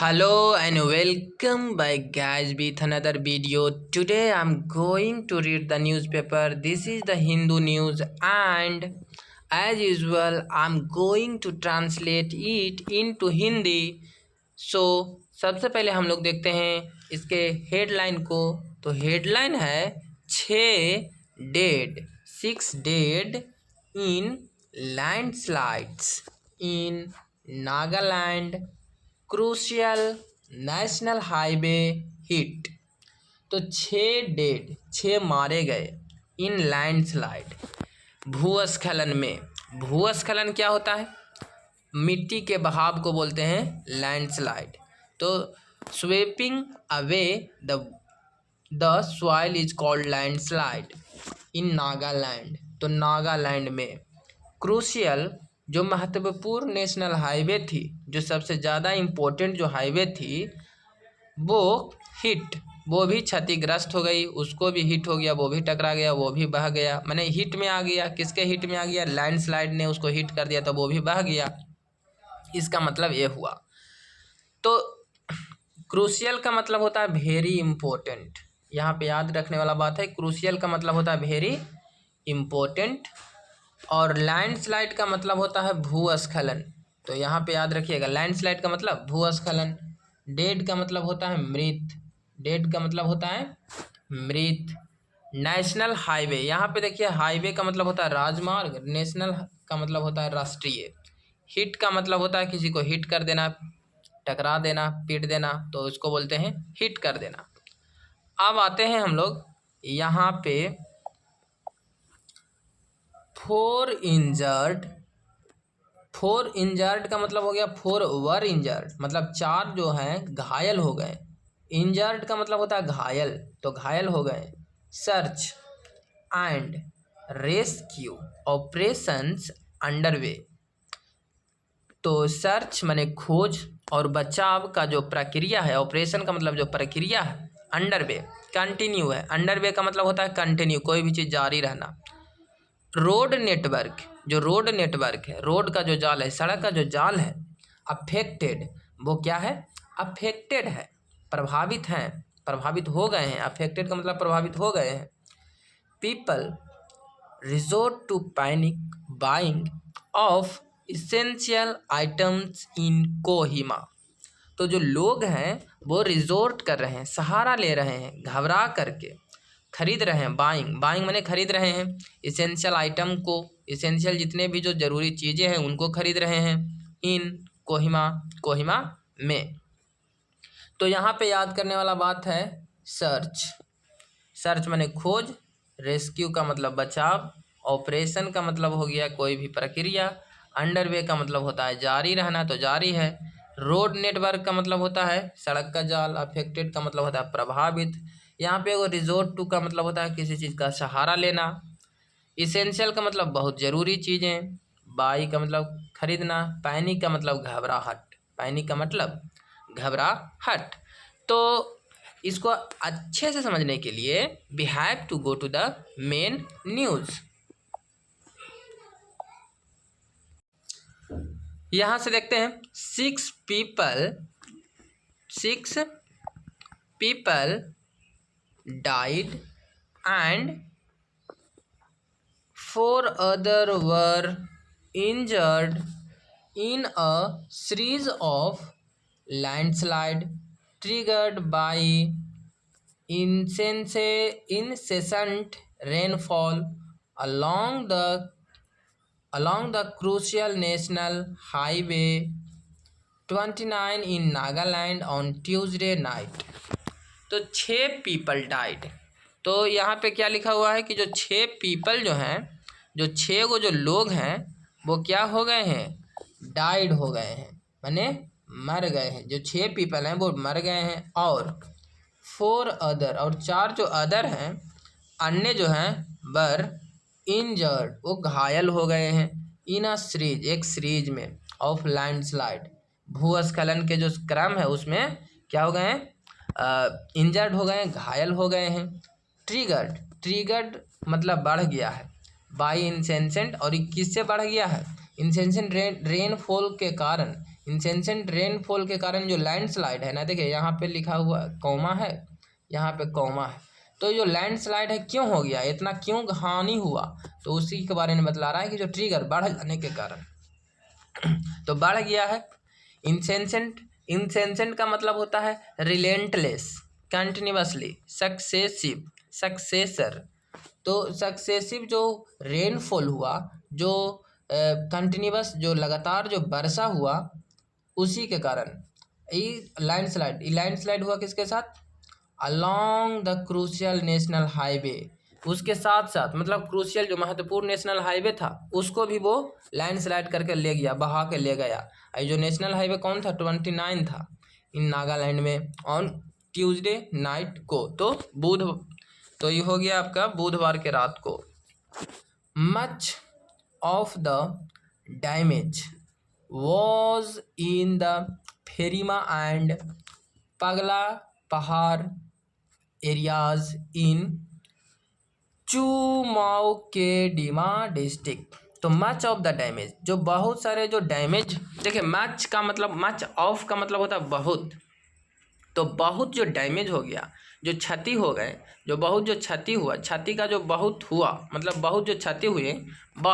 Hello and welcome back guys with another video. Today I'm going to read the newspaper. This is the Hindu news and as usual I'm going to translate it into Hindi. So सबसे पहले हम लोग देखते हैं इसके headline को। तो headline है 6 dead in landslides in Nagaland crucial national highway hit. तो 6 मारे गए इन लैंडस्लाइड भूस्खलन में। भूस्खलन क्या होता है? मिट्टी के बहाव को बोलते हैं लैंडस्लाइड। तो sweeping away the soil is called landslide in Nagaland. तो नागालैंड में क्रूशियल जो महत्वपूर्ण नेशनल हाईवे थी, जो सबसे ज़्यादा इम्पोर्टेंट जो हाईवे थी वो वो भी क्षतिग्रस्त हो गई। उसको भी हिट हो गया, वो भी टकरा गया, वो भी बह गया। मैंने हिट में आ गया। किसके हिट में आ गया? लैंडस्लाइड ने उसको हिट कर दिया तो वो भी बह गया। इसका मतलब ये हुआ। तो क्रूशियल का मतलब होता है वेरी इम्पोर्टेंट। यहाँ पे याद रखने वाला बात है, क्रूशियल का मतलब होता है वेरी इम्पोर्टेंट और लैंडस्लाइड का मतलब होता है भूस्खलन। तो यहाँ पे याद रखिएगा, लैंडस्लाइड का मतलब भूस्खलन। डेड का मतलब होता है मृत। डेड का मतलब होता है मृत। नेशनल हाईवे, यहाँ पे देखिए हाईवे का मतलब होता है राजमार्ग, नेशनल का मतलब होता है राष्ट्रीय। हिट का मतलब होता है किसी को हिट कर देना, टकरा देना, पीट देना, तो उसको बोलते हैं हिट कर देना। अब आते हैं हम लोग यहाँ पे 4 इंजर्ड का मतलब हो गया 4 वर इंजर्ड, मतलब 4 जो हैं घायल हो गए। इंजर्ड का मतलब होता है घायल, तो घायल हो गए। Search and rescue operations underway. तो सर्च माने खोज और बचाव का जो प्रक्रिया है, ऑपरेशन का मतलब जो प्रक्रिया है, अंडरवे कंटिन्यू है। अंडरवे का मतलब होता है कंटिन्यू, कोई भी चीज़ जारी रहना। रोड नेटवर्क, जो रोड नेटवर्क है, रोड का जो जाल है, सड़क का जो जाल है, अफेक्टेड, वो क्या है? अफेक्टेड है, प्रभावित हैं, प्रभावित हो गए हैं। अफेक्टेड का मतलब प्रभावित हो गए हैं। People resort to panic buying of essential items in Kohima. तो जो लोग हैं वो रिजोर्ट कर रहे हैं, सहारा ले रहे हैं, घबरा करके खरीद रहे हैं। बाइंग माने खरीद रहे हैं इसेंशियल आइटम को, इसेंशियल जितने भी जो ज़रूरी चीज़ें हैं उनको खरीद रहे हैं इन कोहिमा में। तो यहाँ पे याद करने वाला बात है सर्च माने खोज, रेस्क्यू का मतलब बचाव, ऑपरेशन का मतलब हो गया कोई भी प्रक्रिया, अंडरवे का मतलब होता है जारी रहना, तो जारी है। रोड नेटवर्क का मतलब होता है सड़क का जाल, अफेक्टेड का मतलब होता है प्रभावित। यहाँ पे वो रिजोर्ट टू का मतलब होता है किसी चीज़ का सहारा लेना। इसेंशियल का मतलब बहुत ज़रूरी चीज़ें। बाई का मतलब खरीदना। पैनिक का मतलब घबराहट। पैनिक का मतलब घबराहट। तो इसको अच्छे से समझने के लिए we have to go to the main news. यहाँ से देखते हैं 6 people died and 4 others were injured in a series of landslides triggered by incessant rainfall along the crucial national highway 29 in Nagaland on Tuesday night। तो 6 people died. तो यहाँ पे क्या लिखा हुआ है कि जो 6 पीपल जो हैं, जो 6 को जो लोग हैं वो क्या हो गए हैं? डाइड हो गए हैं, माने मर गए हैं। जो 6 पीपल हैं वो मर गए हैं और 4 अदर, और 4 जो अदर हैं, अन्य जो हैं, वर इंजर्ड, वो घायल हो गए हैं। इन अ सीरीज, एक सीरीज में, ऑफ लैंडस्लाइड, भूस्खलन के जो क्रम है उसमें क्या हो गए हैं? इंजर्ड हो गए हैं, घायल हो गए हैं। ट्रिगर्ड मतलब बढ़ गया है, बाई इंसेंसेंट, और किससे बढ़ गया है? इंसेंसेंट रेनफॉल के कारण, इंसेंसेंट रेनफॉल के कारण जो लैंडस्लाइड है ना, देखिए यहाँ पे लिखा हुआ कॉमा है, यहाँ पे कॉमा है, तो जो लैंडस्लाइड है क्यों हो गया, इतना क्यों हानि हुआ, तो उसी के बारे में बतला रहा है कि जो ट्रिगर बढ़ जाने के कारण तो बढ़ गया है। इंसेंसेंट, इंसेंसेंट का मतलब होता है रिलेंटलेस, कंटिन्यूअसली, सक्सेसिव, सक्सेसर। तो सक्सेसिव जो रेनफॉल हुआ, जो कंटिन्यूअस, जो लगातार जो वर्षा हुआ, उसी के कारण ये लैंडस्लाइड हुआ किसके साथ, along the crucial national highway, उसके साथ साथ मतलब क्रूशियल जो महत्वपूर्ण नेशनल हाईवे था उसको भी वो लैंडस्लाइड करके ले गया, बहा के ले गया। जो नेशनल हाईवे कौन था, 29 था इन नागालैंड में ऑन ट्यूसडे नाइट को, तो ये हो गया आपका बुधवार के रात को। Much of the damage was in the Pherima and Pagla Pahar areas in Chumoukedima district. तो मच ऑफ द डैमेज, जो बहुत सारे जो डैमेज, देखिए मच का मतलब, मच ऑफ का मतलब होता है बहुत, तो बहुत जो डैमेज हो गया, जो क्षति हो गए, जो बहुत जो क्षति हुआ, क्षति का जो बहुत हुआ मतलब बहुत जो क्षति हुए,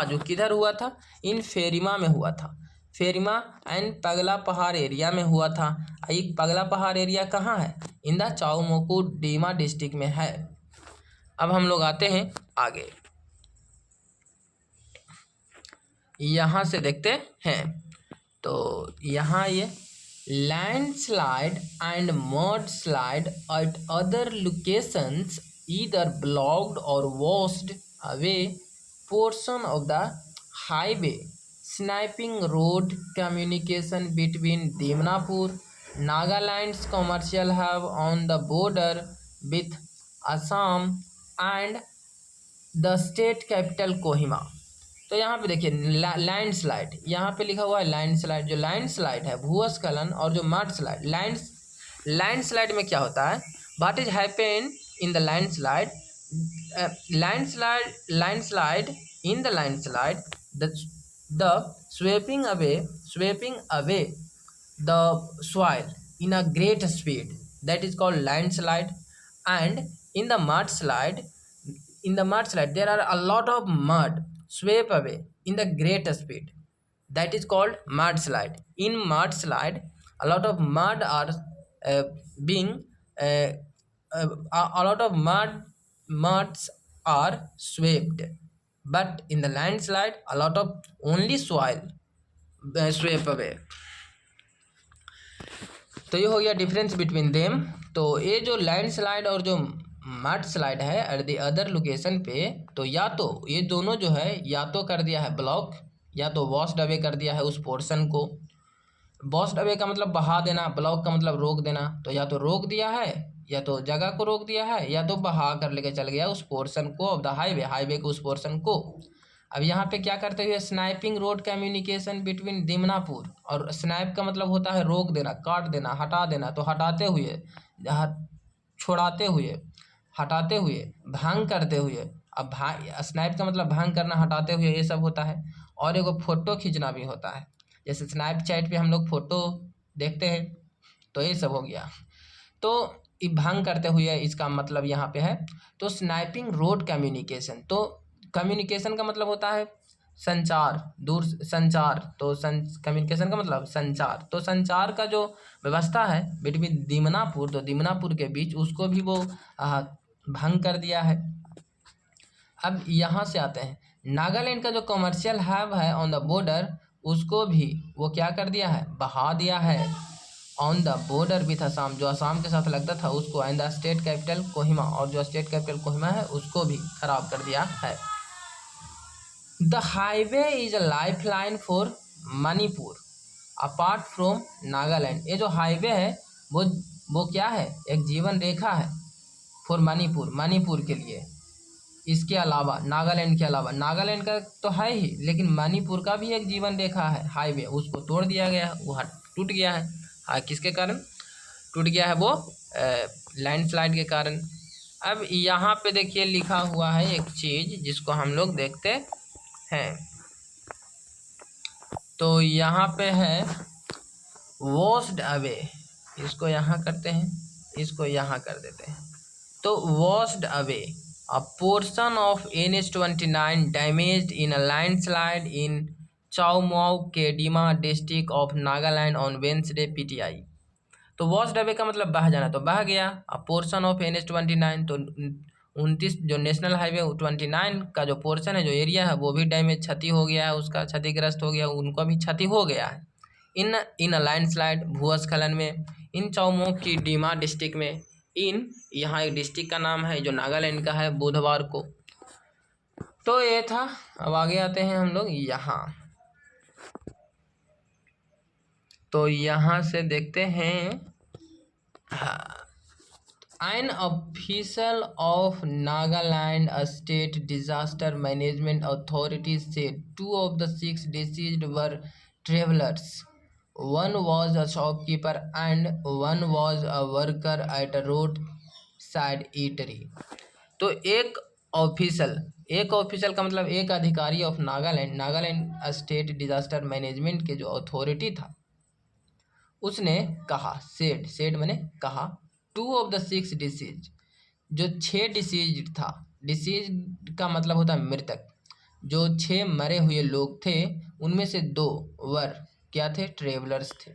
जो किधर हुआ था, इन फेरिमा में हुआ था, फेरिमा एंड पगला पहाड़ एरिया में हुआ था। ये पगला पहाड़ एरिया कहाँ है, इन द चाउमोकुडिमा डिस्ट्रिक्ट में है। अब हम लोग आते हैं आगे, यहाँ से देखते हैं, तो यहाँ ये landslide and mudslide at other locations either blocked और washed away portion of the highway, snapping road communication between Dimapur, Nagaland's commercial hub on the border with Assam and the state capital Kohima. तो यहाँ पे देखिए लैंडस्लाइड, यहाँ पे लिखा हुआ है लैंडस्लाइड, जो लैंडस्लाइड है भूस्खलन, और जो मडस्लाइड, लैंडस्लाइड में क्या होता है, what is happen in the landslide, landslide in the landslide the swapping away the soil in a great speed, that is called landslide. And in the mudslide, there are a lot of mud sweep away in the great speed, that is called mudslide. In mudslide a lot of mud are being a lot of muds are swept, but in the landslide a lot of only soil sweep away. तो ये हो गया difference between them. तो ये जो landslide और जो mud slide है एट द अदर लोकेशन पे, तो या तो ये दोनों जो है या तो कर दिया है ब्लॉक, या तो वॉश्ड अवे कर दिया है उस पोर्शन को। वॉश्ड अवे का मतलब बहा देना, ब्लॉक का मतलब रोक देना, तो या तो रोक दिया है, या तो जगह को रोक दिया है, या तो बहा कर लेके चल गया उस पोर्शन को ऑफ द हाईवे के उस पोर्शन को। अब यहाँ पे क्या करते हुए, स्नाइपिंग रोड कम्युनिकेशन बिटवीन दिमनापुर, और स्नाइप का मतलब होता है रोक देना, काट देना, हटा देना, तो हटाते हुए, छोड़ाते हुए, हटाते हुए, भंग करते हुए। अब स्नाइप का मतलब भंग करना, हटाते हुए, ये सब होता है। और एगो फोटो खींचना भी होता है, जैसे स्नैपचैट पे हम लोग फोटो देखते हैं, तो ये सब हो गया। तो भंग करते हुए इसका मतलब यहाँ पे है। तो स्नाइपिंग रोड कम्युनिकेशन, तो कम्युनिकेशन का मतलब होता है संचार, दूर संचार, तो कम्युनिकेशन का मतलब संचार। तो संचार का जो व्यवस्था है बिटवीन दिमनापुर, तो दिमनापुर के बीच, उसको भी वो भंग कर दिया है। अब यहाँ से आते हैं, नागालैंड का जो कमर्शियल हब है ऑन द बॉर्डर, उसको भी वो क्या कर दिया है, बहा दिया है on the border with Assam, जो असम के साथ लगता था उसको, and the state capital Kohima, और जो स्टेट कैपिटल कोहिमा है उसको भी खराब कर दिया है। The highway is a life line for Manipur apart from Nagaland. ये जो हाईवे है वो क्या है, एक जीवन रेखा है फॉर मणिपुर के लिए। इसके अलावा, नागालैंड के अलावा, नागालैंड का तो है ही, लेकिन मणिपुर का भी एक जीवन रेखा है हाईवे, उसको तोड़ दिया गया, वो टूट गया है। किसके कारण टूट गया है, वो लैंडस्लाइड के कारण। अब यहाँ पे देखिए लिखा हुआ है एक चीज़ जिसको हम लोग देखते हैं। तो यहाँ पे है वॉश्ड अवे, इसको यहाँ करते हैं, इसको यहाँ कर देते हैं। तो washed away a portion of NH-29 damaged in a landslide in Chumoukedima district of Nagaland on Wednesday PTI। तो वॉश्ड अवे का मतलब बह जाना, तो बह गया। अ पोर्शन ऑफ NH-29, तो 29 जो नेशनल हाईवे 29 का जो पोर्शन है, जो एरिया है, वो भी डैमेज क्षति हो गया है, उसका क्षतिग्रस्त हो गया, उनको भी क्षति हो गया है इन लैंडस्लाइड भूस्खलन में इन चाओमाओ की डीमा डिस्ट्रिक्ट में। इन यहाँ एक डिस्ट्रिक्ट का नाम है जो नागालैंड का है, बुधवार को। तो ये था। अब आगे आते हैं हम लोग यहाँ। तो यहाँ से देखते हैं, An official of Nagaland State Disaster Management Authority said 2 of the 6 deceased were travelers. One was a shopkeeper and one was a worker at a roadside eatery. तो एक ऑफिशियल का मतलब एक अधिकारी of Nagaland state disaster management के जो authority था, उसने कहा, सेड मैंने कहा, 2 ऑफ द 6 डिसीज, जो 6 डिसीज था, डिसीज का मतलब होता है मृतक, जो 6 मरे हुए लोग थे, उनमें से 2 वर क्या थे, ट्रेवलर्स थे।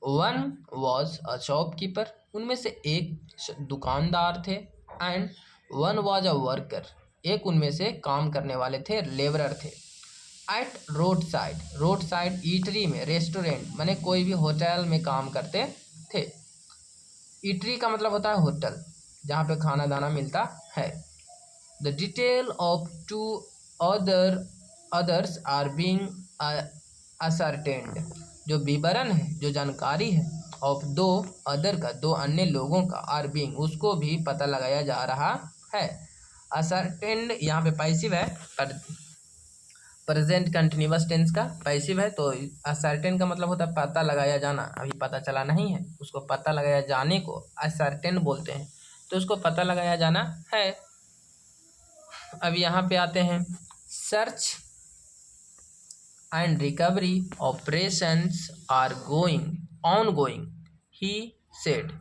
1 वॉज अ शॉपकीपर, उनमें से एक दुकानदार थे, एंड 1 वॉज अ वर्कर, एक उनमें से काम करने वाले थे, लेबरर थे। एट रोड साइड ईटरी में, रेस्टोरेंट माने कोई भी होटल में काम करते थे। ईटरी का मतलब होता है होटल, जहाँ पे खाना दाना मिलता है। The detail of 2 others are being ascertained, जो विवरण है, जो जानकारी है, ऑफ 2 अदर का, 2 अन्य लोगों का, आर बीइंग, उसको भी पता लगाया जा रहा है। असर्टेन्ड यहाँ पे पैसिव है, पर प्रेजेंट कंटिन्यूअस टेंस का पैसिव है। तो असर्टेन का मतलब होता है पता लगाया जाना, अभी पता चला नहीं है, उसको पता लगाया जाने को असर्टेन बोलते हैं, तो उसको पता लगाया जाना है। अब यहाँ पे आते हैं, search and recovery operations are ongoing, he said.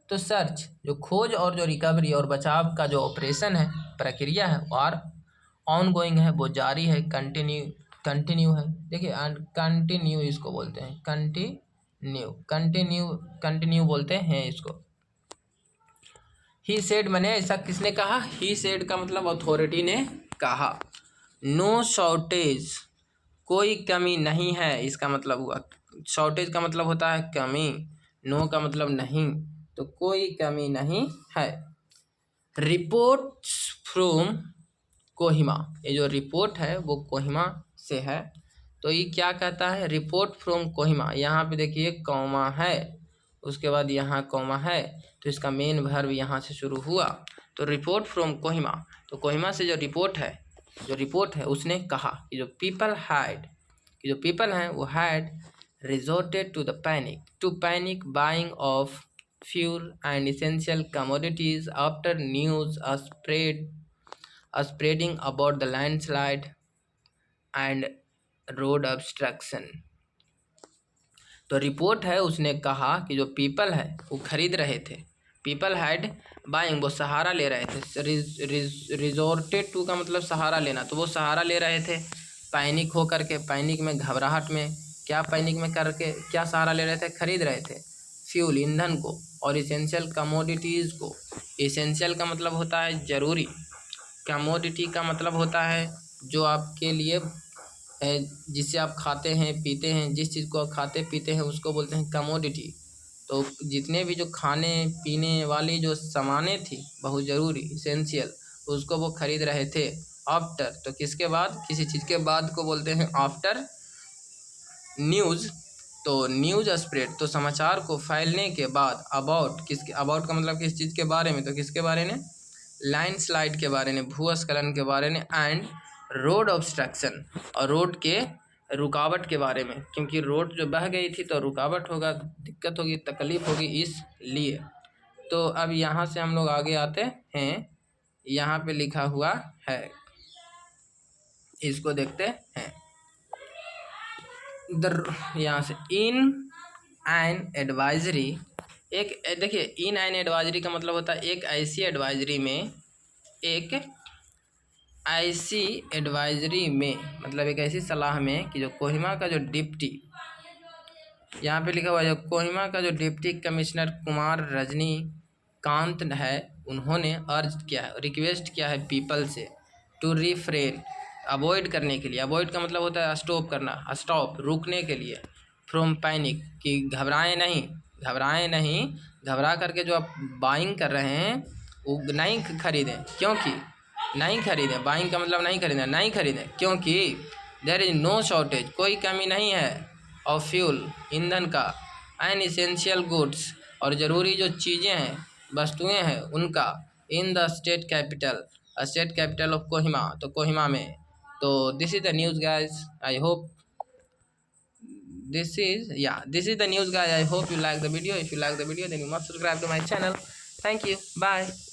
तो सर्च, जो खोज और जो रिकवरी और बचाव का जो ऑपरेशन है, प्रक्रिया है, और ऑनगोइंग है, वो जारी है, कंटिन्यू है। देखिए कंटिन्यू इसको बोलते हैं, कंटिन्यू बोलते हैं इसको। ही सेड मैंने ऐसा किसने कहा, ही सेड का मतलब अथॉरिटी ने कहा। नो शॉर्टेज, कोई कमी नहीं है, इसका मतलब हुआ। शॉर्टेज का मतलब होता है कमी, नो का मतलब नहीं, तो कोई कमी नहीं है। रिपोर्ट्स फ्रॉम कोहिमा, ये जो रिपोर्ट है वो कोहिमा से है। तो ये क्या कहता है, रिपोर्ट फ्रॉम कोहिमा, यहाँ पे देखिए कॉमा है, उसके बाद यहाँ कॉमा है, तो इसका मेन वर्ब यहाँ से शुरू हुआ। तो रिपोर्ट फ्रॉम कोहिमा, तो कोहिमा से जो रिपोर्ट है उसने कहा कि जो पीपल हैं वो had resorted to panic buying of fuel and essential commodities after news spreading about the landslide and road obstruction। तो रिपोर्ट है, उसने कहा कि जो पीपल है वो खरीद रहे थे, पीपल हैड बाइंग, वो सहारा ले रहे थे, रिजोर्टेड टू का मतलब सहारा लेना, तो वो सहारा ले रहे थे पैनिक हो करके, पैनिक में, घबराहट में, क्या पैनिक में करके क्या सहारा ले रहे थे, खरीद रहे थे फ्यूल, ईंधन को, और इसेंशियल कमोडिटीज़ को। इसेंशियल का मतलब होता है जरूरी, कमोडिटी का मतलब होता है जो आपके लिए, जिससे आप खाते हैं पीते हैं, जिस चीज़ को आप खाते पीते हैं उसको बोलते हैं कमोडिटी। तो जितने भी जो खाने पीने वाली जो सामानें थी बहुत ज़रूरी, इसेंशियल, उसको वो खरीद रहे थे। आफ्टर, तो किसके बाद, किसी चीज़ के बाद को बोलते हैं आफ्टर। न्यूज़, तो न्यूज़ स्प्रेड, तो समाचार को फैलने के बाद। अबाउट, किसके, अबाउट का मतलब किस चीज़ के बारे में, तो किसके बारे में, लैंडस्लाइड के बारे में, भूस्खलन के बारे में, एंड रोड ऑब्स्ट्रक्शन, और रोड के रुकावट के बारे में, क्योंकि रोड जो बह गई थी तो रुकावट होगा, दिक्कत होगी, तकलीफ होगी, इसलिए। तो अब यहाँ से हम लोग आगे आते हैं, यहाँ पे लिखा हुआ है, इसको देखते हैं। यहाँ से इन एन एडवाइजरी, एक देखिए इन एन एडवाइजरी का मतलब होता है एक ऐसी एडवाइजरी में, एक ऐसी एडवाइजरी में मतलब एक ऐसी सलाह में कि जो कोहिमा का जो डिप्टी, यहाँ पे लिखा हुआ है जो कोहिमा का जो डिप्टी कमिश्नर कुमार रजनीकांत है, उन्होंने अर्ज किया है, रिक्वेस्ट किया है पीपल से टू रिफ्रेन, अवॉइड करने के लिए, अवॉइड का मतलब होता है स्टॉप करना, स्टॉप रुकने के लिए, फ्रॉम पैनिक कि घबराएं नहीं, घबराएं नहीं, घबरा करके जो आप बाइंग कर रहे हैं वो नहीं खरीदें, क्योंकि नहीं खरीदें, बाइंग का मतलब नहीं खरीदें, नहीं खरीदें क्योंकि देयर इज नो शॉर्टेज, कोई कमी नहीं है ऑफ फ्यूल, ईंधन का, एंड इसेंशियल गुड्स, और ज़रूरी जो चीज़ें हैं, वस्तुएं हैं उनका, in the state capital of Kohima, तो कोहिमा में। तो this is the news guys, I hope this is the news guys. I hope you like the video. If you like the video then you must subscribe to my channel. Thank you, bye.